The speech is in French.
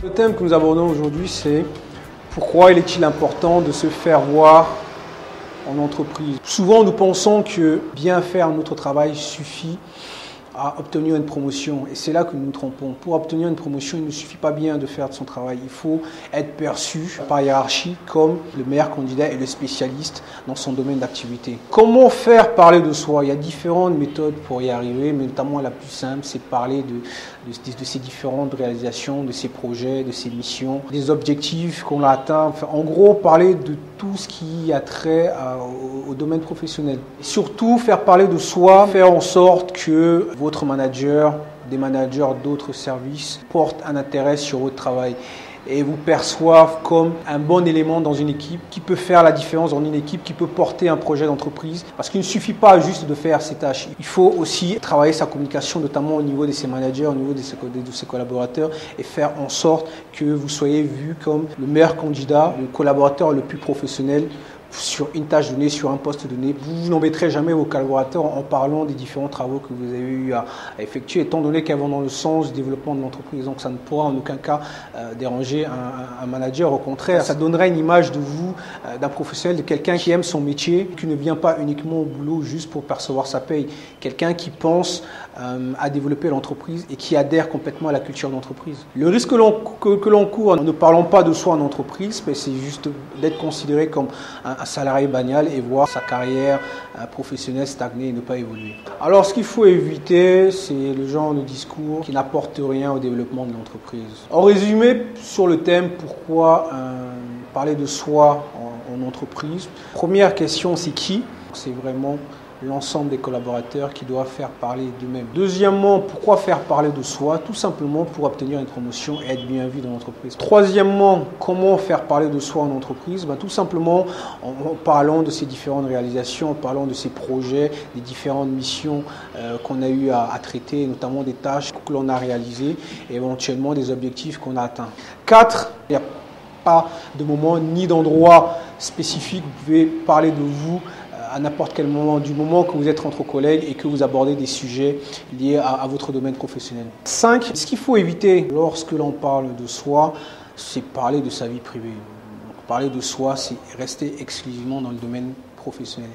Le thème que nous abordons aujourd'hui, c'est pourquoi il est-il important de se faire voir en entreprise. Souvent, nous pensons que bien faire notre travail suffit à obtenir une promotion. Et c'est là que nous nous trompons. Pour obtenir une promotion, il ne suffit pas bien de faire son travail. Il faut être perçu par hiérarchie comme le meilleur candidat et le spécialiste dans son domaine d'activité. Comment faire parler de soi? Il y a différentes méthodes pour y arriver, mais notamment la plus simple, c'est parler de ces différentes réalisations, de ces projets, de ces missions, des objectifs qu'on a atteints. Enfin, en gros, parler de tout ce qui a trait au domaine professionnel. Et surtout, faire parler de soi, faire en sorte que votre manager, des managers d'autres services portent un intérêt sur votre travail et vous perçoivent comme un bon élément dans une équipe qui peut faire la différence dans une équipe, qui peut porter un projet d'entreprise. Parce qu'il ne suffit pas juste de faire ses tâches. Il faut aussi travailler sa communication, notamment au niveau de ses managers, au niveau de ses collaborateurs, et faire en sorte que vous soyez vu comme le meilleur candidat, le collaborateur le plus professionnel sur une tâche donnée, sur un poste donné. Vous n'embêterez jamais vos collaborateurs en parlant des différents travaux que vous avez eu à effectuer, étant donné qu'elles vont dans le sens du développement de l'entreprise. Donc ça ne pourra en aucun cas déranger un manager. Au contraire, ça donnerait une image de vous, d'un professionnel, de quelqu'un qui aime son métier, qui ne vient pas uniquement au boulot juste pour percevoir sa paye. Quelqu'un qui pense à développer l'entreprise et qui adhère complètement à la culture d'entreprise. Le risque que l'on court en ne parlant pas de soi en entreprise, c'est juste d'être considéré comme un salarié banal et voir sa carrière professionnelle stagner et ne pas évoluer. Alors ce qu'il faut éviter, c'est le genre de discours qui n'apporte rien au développement de l'entreprise. En résumé, sur le thème pourquoi parler de soi en entreprise, première question, c'est qui? C'est vraiment l'ensemble des collaborateurs qui doivent faire parler d'eux-mêmes. Deuxièmement, pourquoi faire parler de soi? Tout simplement pour obtenir une promotion et être bien vu dans l'entreprise. Troisièmement, comment faire parler de soi en entreprise? Tout simplement en parlant de ses différentes réalisations, en parlant de ses projets, des différentes missions qu'on a eu à traiter, notamment des tâches que l'on a réalisées et éventuellement des objectifs qu'on a atteints. 4, il n'y a pas de moment ni d'endroit spécifique. Vous pouvez parler de vous à n'importe quel moment, du moment que vous êtes entre collègues et que vous abordez des sujets liés à votre domaine professionnel. 5. Ce qu'il faut éviter lorsque l'on parle de soi, c'est parler de sa vie privée. Donc, parler de soi, c'est rester exclusivement dans le domaine professionnel.